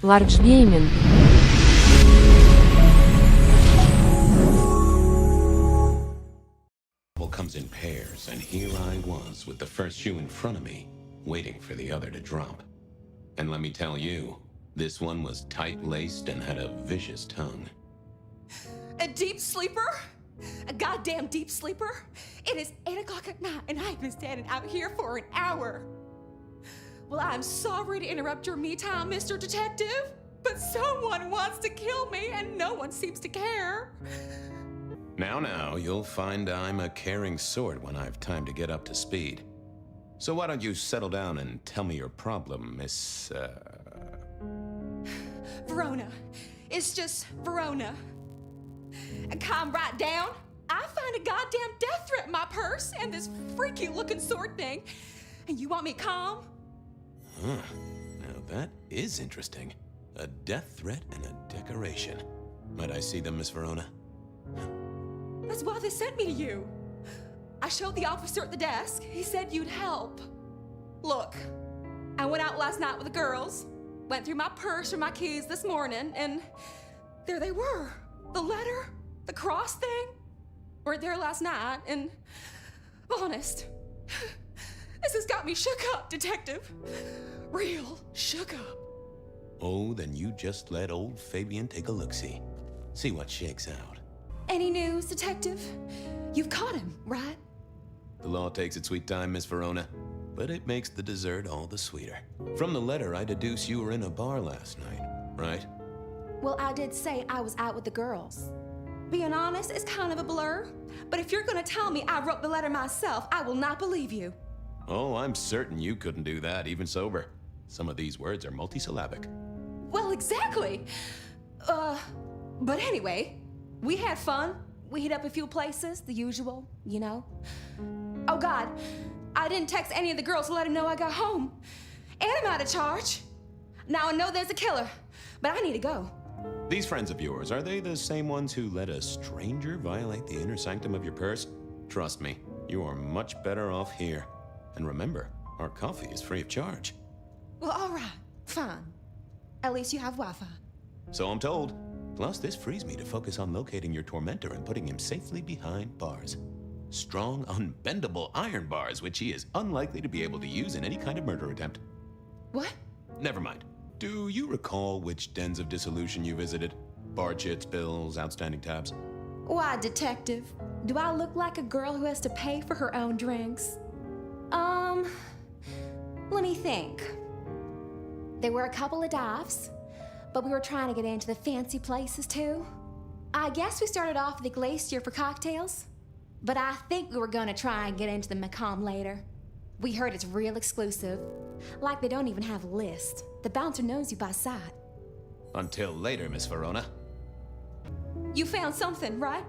Large Gaming. Comes in pairs, and here I was with the first shoe in front of me, waiting for the other to drop. And let me tell you, this one was tight-laced and had a vicious tongue. A deep sleeper? A goddamn deep sleeper? It is 8 o'clock at night and I've been standing out here for an hour. Well, I'm sorry to interrupt your me time, Mr. Detective, but someone wants to kill me and no one seems to care. Now, you'll find I'm a caring sort when I've time to get up to speed. So why don't you settle down and tell me your problem, Miss, Verona. It's just Verona. And calm right down. I find a goddamn death threat in my purse and this freaky looking sword thing. And you want me calm? Huh. Now that is interesting. A death threat and a decoration. Might I see them, Miss Verona? That's why they sent me to you. I showed the officer at the desk. He said you'd help. Look, I went out last night with the girls, went through my purse for my keys this morning, and there they were. The letter, the cross thing, were there last night, and honest, this has got me shook up, Detective. Real shook up. Oh, then you just let old Fabian take a look-see. See what shakes out. Any news, Detective? You've caught him, right? The law takes its sweet time, Miss Verona, but it makes the dessert all the sweeter. From the letter, I deduce you were in a bar last night, right? Well, I did say I was out with the girls. Being honest, it's kind of a blur, but if you're gonna tell me I wrote the letter myself, I will not believe you. Oh, I'm certain you couldn't do that, even sober. Some of these words are multisyllabic. Well, exactly. But anyway, we had fun. We hit up a few places, the usual, you know. Oh God, I didn't text any of the girls to let them know I got home. And I'm out of charge. Now I know there's a killer, but I need to go. These friends of yours, are they the same ones who let a stranger violate the inner sanctum of your purse? Trust me, you are much better off here. And remember, our coffee is free of charge. Well, all right, fine. At least you have Wi-Fi. So I'm told. Plus, this frees me to focus on locating your tormentor and putting him safely behind bars. Strong, unbendable iron bars, which he is unlikely to be able to use in any kind of murder attempt. What? Never mind. Do you recall which dens of dissolution you visited? Bar chits, bills, outstanding tabs? Why, Detective? Do I look like a girl who has to pay for her own drinks? Let me think. There were a couple of dives, but we were trying to get into the fancy places too. I guess we started off at the Glacier for cocktails, but I think we were gonna try and get into the Macomb later. We heard it's real exclusive, like they don't even have a list. The bouncer knows you by sight. Until later, Miss Verona. You found something, right?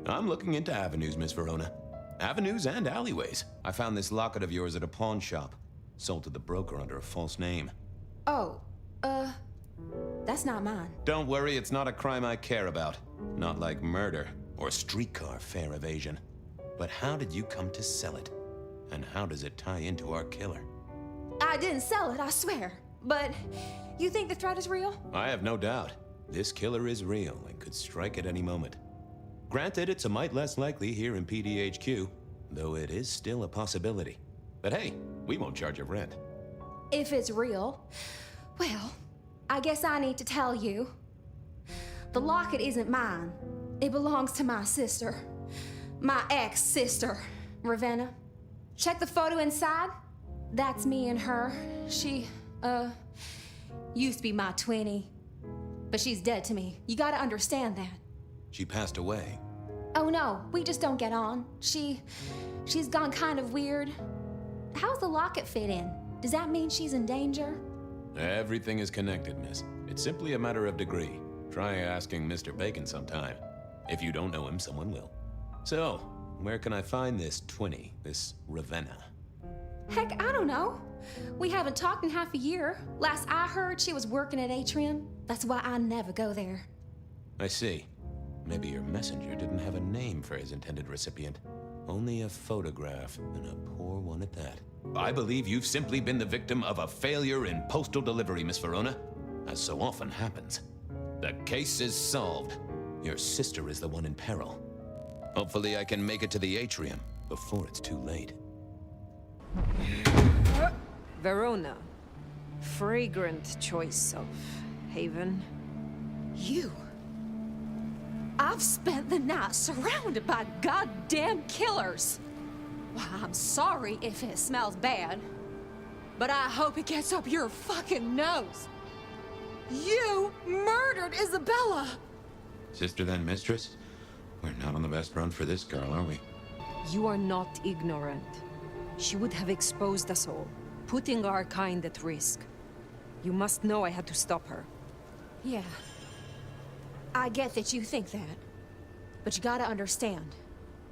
I'm looking into avenues, Miss Verona. Avenues and alleyways. I found this locket of yours at a pawn shop. Sold to the broker under a false name. Oh, that's not mine. Don't worry, it's not a crime I care about. Not like murder or streetcar fare evasion. But how did you come to sell it? And how does it tie into our killer? I didn't sell it, I swear. But you think the threat is real? I have no doubt. This killer is real and could strike at any moment. Granted, it's a mite less likely here in PDHQ, though it is still a possibility. But hey, we won't charge you rent. If it's real, well, I guess I need to tell you. The locket isn't mine. It belongs to my sister. My ex-sister, Ravenna. Check the photo inside. That's me and her. She, used to be my twinnie. But she's dead to me. You gotta understand that. She passed away. Oh no, we just don't get on. She's gone kind of weird. How's the locket fit in? Does that mean she's in danger? Everything is connected, miss. It's simply a matter of degree. Try asking Mr. Bacon sometime. If you don't know him, someone will. So, where can I find this twinnie, this Ravenna? Heck, I don't know. We haven't talked in half a year. Last I heard, she was working at Atrium. That's why I never go there. I see. Maybe your messenger didn't have a name for his intended recipient. Only a photograph, and a poor one at that. I believe you've simply been the victim of a failure in postal delivery, Miss Verona. as so often happens. The case is solved. Your sister is the one in peril. Hopefully I can make it to the atrium before it's too late. Verona. Fragrant choice of haven. You. I've spent the night surrounded by goddamn killers. Well, I'm sorry if it smells bad, but I hope it gets up your fucking nose. You murdered Isabella! Sister then mistress? We're not on the best run for this girl, are we? You are not ignorant. She would have exposed us all, putting our kind at risk. You must know I had to stop her. Yeah. I get that you think that. But you gotta understand.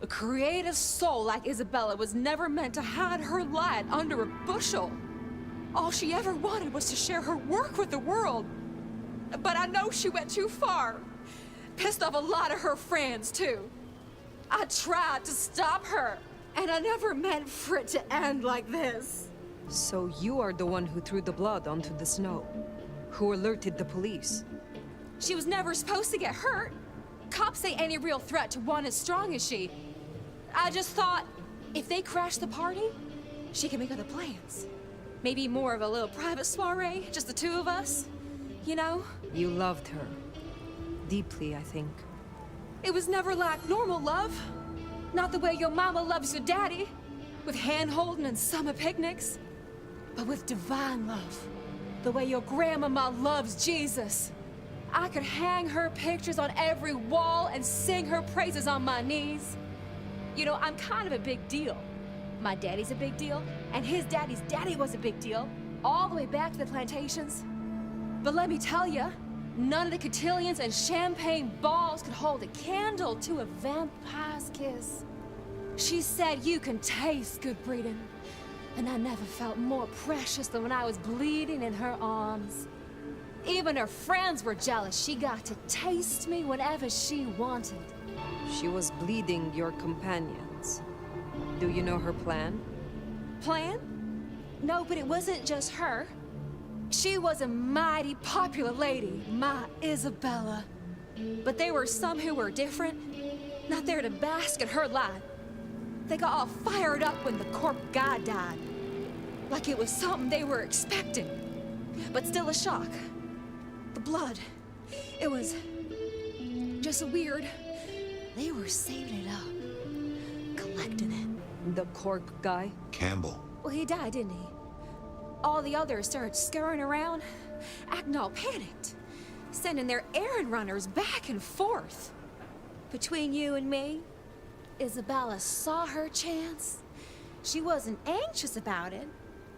A creative soul like Isabella was never meant to hide her light under a bushel. All she ever wanted was to share her work with the world. But I know she went too far. Pissed off a lot of her friends, too. I tried to stop her, and I never meant for it to end like this. So you are the one who threw the blood onto the snow, who alerted the police. She was never supposed to get hurt. Cops say any real threat to one as strong as she. I just thought, if they crash the party, she can make other plans. Maybe more of a little private soiree, just the two of us. You know? You loved her. Deeply, I think. It was never like normal love. Not the way your mama loves your daddy, with hand-holding and summer picnics. But with divine love. The way your grandmama loves Jesus. I could hang her pictures on every wall and sing her praises on my knees. You know, I'm kind of a big deal. My daddy's a big deal, and his daddy's daddy was a big deal, all the way back to the plantations. But let me tell you, none of the cotillions and champagne balls could hold a candle to a vampire's kiss. She said you can taste good breeding, and I never felt more precious than when I was bleeding in her arms. Even her friends were jealous. She got to taste me whenever she wanted. She was bleeding your companions. Do you know her plan? Plan? No, but it wasn't just her. She was a mighty popular lady, my Isabella. But there were some who were different, not there to bask in her light. They got all fired up when the corp guy died. Like it was something they were expecting, but still a shock. The blood, it was just weird. They were saving it up, collecting it. The cork guy? Campbell. Well, he died, didn't he? All the others started scurrying around, acting all panicked, sending their errand runners back and forth. Between you and me, Isabella saw her chance. She wasn't anxious about it.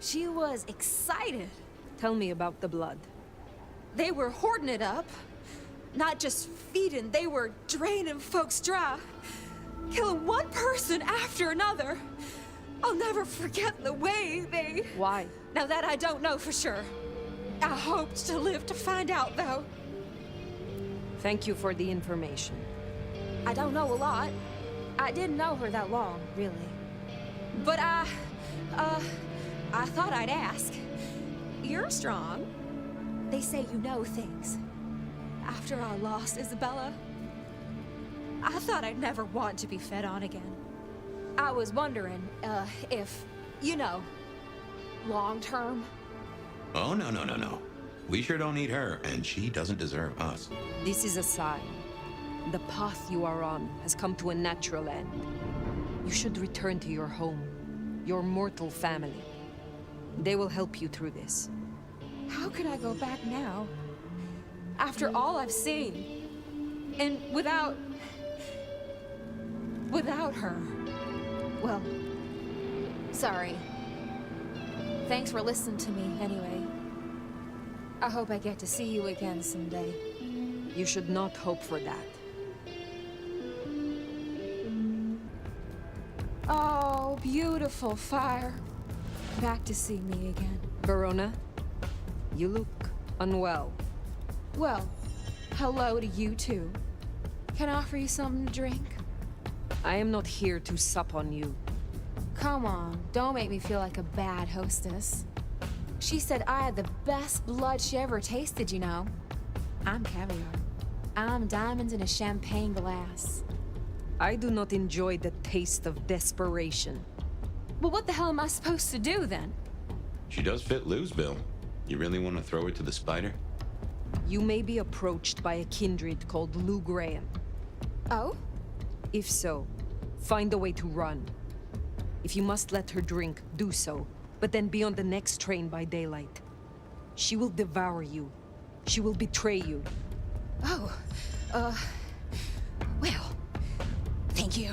She was excited. Tell me about the blood. They were hoarding it up. Not just feeding, they were draining folks dry. Killing one person after another. I'll never forget the way they... Why? Now that I don't know for sure. I hoped to live to find out, though. Thank you for the information. I don't know a lot. I didn't know her that long, really. But I thought I'd ask. You're strong. They say you know things. After I lost Isabella, I thought I'd never want to be fed on again. I was wondering, if, you know, long term. Oh, no. We sure don't need her, and she doesn't deserve us. This is a sign. The path you are on has come to a natural end. You should return to your home, your mortal family. They will help you through this. How could I go back now? After all I've seen. And without her. Well, sorry. Thanks for listening to me, anyway. I hope I get to see you again someday. You should not hope for that. Oh, beautiful fire. Back to see me again. Verona, you look unwell. Well, hello to you too. Can I offer you something to drink? I am not here to sup on you. Come on, don't make me feel like a bad hostess. She said I had the best blood she ever tasted, you know. I'm caviar. I'm diamonds in a champagne glass. I do not enjoy the taste of desperation. Well, what the hell am I supposed to do then? She does fit Lou's bill. You really want to throw her to the spider? You may be approached by a kindred called Lou Graham. Oh? If so, find a way to run. If you must let her drink, do so, but then be on the next train by daylight. She will devour you. She will betray you. Oh, well, thank you.